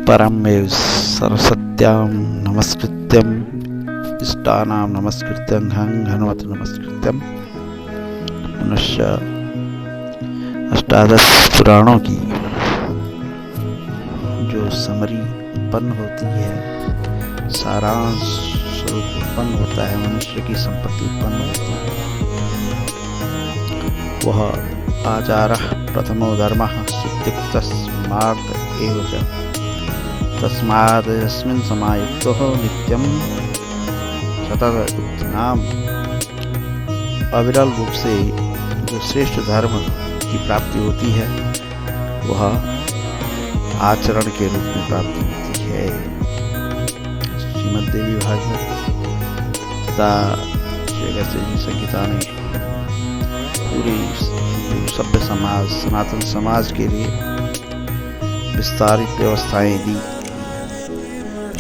परमेव सरस्वत्यां नमस्कृत्यं इष्टानां नमस्कृत्यं हनुमत नमस्कृत्यं। मनुष्य अष्टादश पुराणों की जो समरी उत्पन्न होती है, सारांश स्वरूप उत्पन्न होता है, मनुष्य की संपत्ति उत्पन्न होती है, वह आचारः प्रथमो धर्मः सुत्युक्तस्मार्थ एव च तस्मात् यस्मिन् समायुक्तो नित्यं सतत उत्तनाम। अविरल रूप से जो श्रेष्ठ धर्म की प्राप्ति होती है वह आचरण के रूप में प्राप्ति होती है। श्रीमद् देवी भागवत तथा श्री अगस्त्य जी संहिता ने पूरी सभ्य समाज, सनातन समाज के लिए विस्तारित व्यवस्थाएं दी।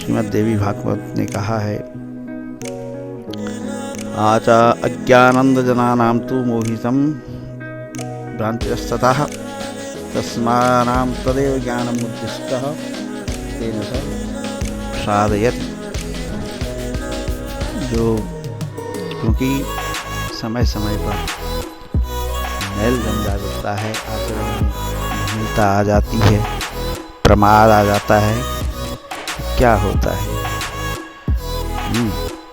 श्रीमद् देवी भागवत ने कहा है, आचा अज्ञानंद जनानां तु मोहितं भ्रान्तिस्ततः तस्मानां तदेव ज्ञानमुद्दिष्टः तेन स साधयति। जो क्योंकि समय समय पर मैल जम जाता है, आचरण में हीनता आ जाती है, प्रमाद आ जाता है, क्या होता है।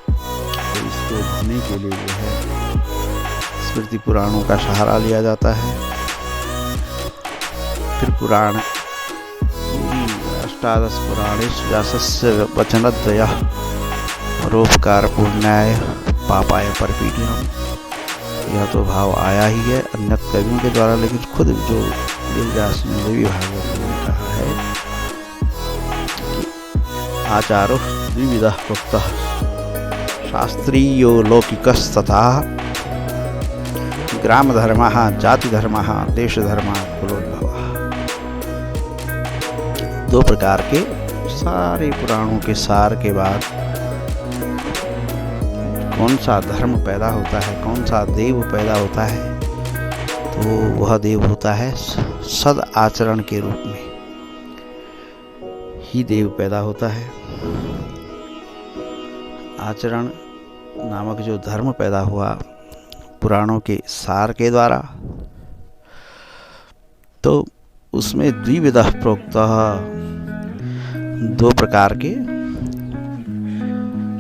तो इसको धोने के लिए जो है स्मृति पुराणों का सहारा लिया जाता है। फिर पुराण अष्टादश पुराणेषु व्यासस्य वचनद्वयः परोपकार पुण्याय पापाय परपीडनम्। यह तो भाव आया ही है अन्य कवियों के द्वारा, लेकिन खुद जो वेदव्यास ने देवी भागवत में कहा है कि आचारो द्विविधः प्रोक्तः शास्त्रीयो लौकिकस्तथा ग्राम धर्मः जाति धर्मः देश धर्मः कुलोद्भवः। दो प्रकार के सारे पुराणों के सार के बाद कौन सा धर्म पैदा होता है, कौन सा देव पैदा होता है, तो वह देव होता है सद आचरण के रूप में ही देव पैदा होता है। आचरण नामक जो धर्म पैदा हुआ पुराणों के सार के द्वारा, तो उसमें द्विविधः प्रोक्तः दो प्रकार के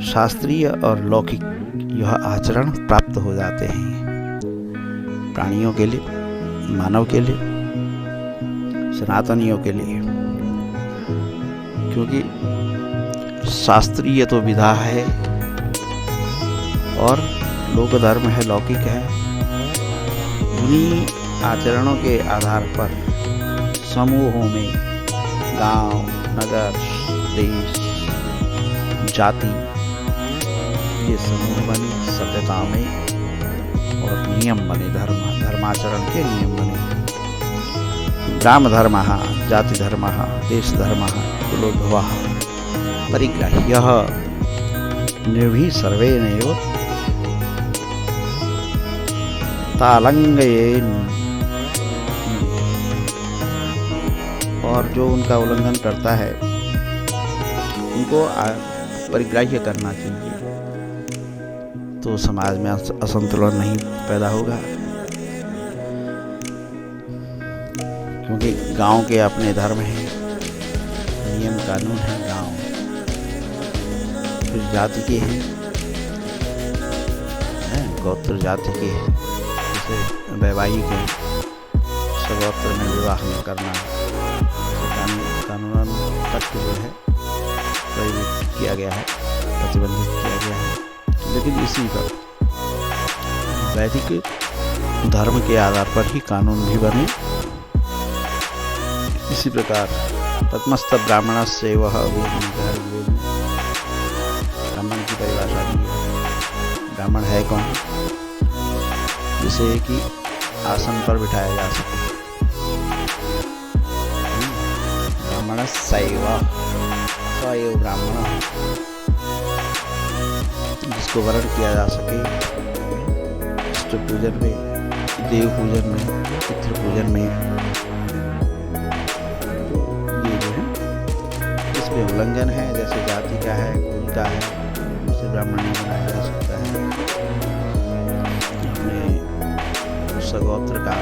शास्त्रीय और लौकिक यह आचरण प्राप्त हो जाते हैं प्राणियों के लिए, मानव के लिए, सनातनियों के लिए। क्योंकि शास्त्रीय तो विधा है और लोक धर्म है, लौकिक है। उन्हीं आचरणों के आधार पर समूहों में गांव, नगर, देश, जाति ये समूह बने, सभ्यता में और नियम बने, धर्माचरण के नियम बने। ग्राम धर्मः जाति धर्मः देश धर्मः कुलोद्भवः परिग्राह्यः निर्भि सर्वेणैव तालंगयेन। और जो उनका उल्लंघन करता है उनको परिग्राह्य करना चाहिए, तो समाज में असंतुलन नहीं पैदा होगा। क्योंकि गांव के अपने धर्म हैं, नियम कानून है गांव। फिर जाति के हैं, गोत्र जाति के हैं, जैसे वैवाहिक हैं, सगोत्र में विवाह न करना कानूनन तक जो है प्रयुक्त किया गया है, प्रतिबंधित किया गया है। लेकिन इसी पर वैदिक धर्म के आधार पर ही कानून भी बने। इसी प्रकार तत्मस्त ब्राह्मणस्य वह ब्राह्मण की परिभाषा दी है। ब्राह्मण है कौन? जिसे कि आसन पर बिठाया जा सके। ब्राह्मणस्यैव स एव ब्राह्मणः, जिसको वर्ण किया जा सके इष्ट पूजन में, देव पूजन में, पितृ पूजन में। ये जो है उल्लंघन है, जैसे जाति का है, कुल का है, उसे ब्राह्मण नहीं बनाया जा सकता है, अपने सगोत्र का।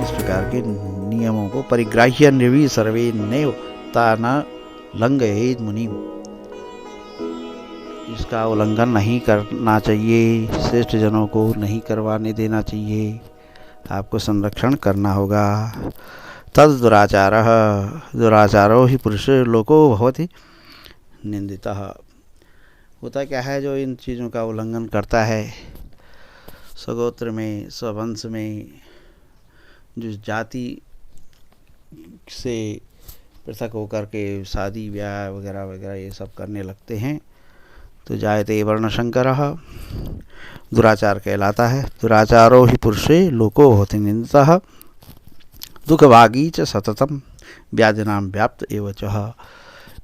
इस प्रकार के नियमों को परिग्राह्य निर्वी सर्वे नैव तान लंघयेत् मुनि, इसका उल्लंघन नहीं करना चाहिए, श्रेष्ठ जनों को नहीं करवाने देना चाहिए, आपको संरक्षण करना होगा। तद दुराचारः, दुराचारो ही पुरुष लोको भवति निंदितः। होता क्या है, जो इन चीज़ों का उल्लंघन करता है, सगोत्र में, स्ववंश में, जो जाति से पृथक होकर के शादी ब्याह वगैरह वगैरह ये सब करने लगते हैं, तो जायते वर्णशंकरः, दुराचार कहलाता है। दुराचारो ही पुरुषे लोको भवति निंदितः, दुःखभागी च सततम व्याधिनां व्याप्त एव च,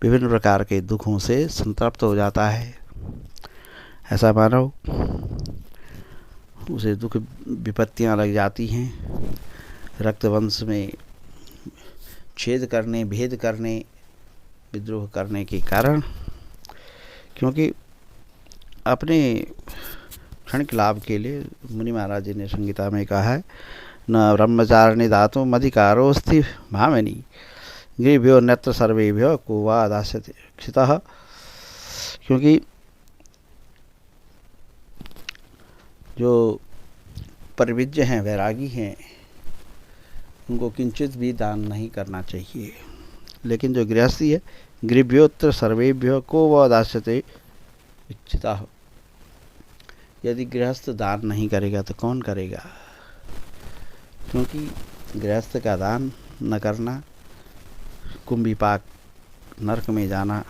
विभिन्न प्रकार के दुखों से संतप्त हो जाता है। ऐसा मानव, उसे दुख विपत्तियां लग जाती हैं, रक्तवंश में छेद करने, भेद करने, विद्रोह करने के कारण, क्योंकि अपने क्षणिक लाभ के लिए मुनि महाराज जी ने संगीता में कहा है, न ब्रह्मचारिणी दातुम अधिकारोस्ति भामिनी, गृहभ्यो नत्र सर्वेभ्यो को वा दास्यते क्षितः। क्योंकि जो परिविज्य हैं, वैरागी हैं, उनको किंचित भी दान नहीं करना चाहिए। लेकिन जो गृहस्थी है, गृहभ्योत्र सर्वेभ्यो को वा दास्यते इच्छितः, यदि गृहस्थ दान नहीं करेगा तो कौन करेगा? क्योंकि गृहस्थ का दान न करना, कुंभीपाक नरक में जाना,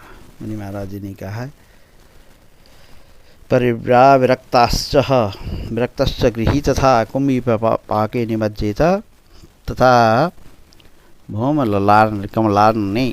मुनि महाराज जी ने कहा है। परिव्राविरक्ताश्च विरक्तश्च गृही तथा कुंभीपाके निमज्जेत तथा भौम ललार्न कमलार्णे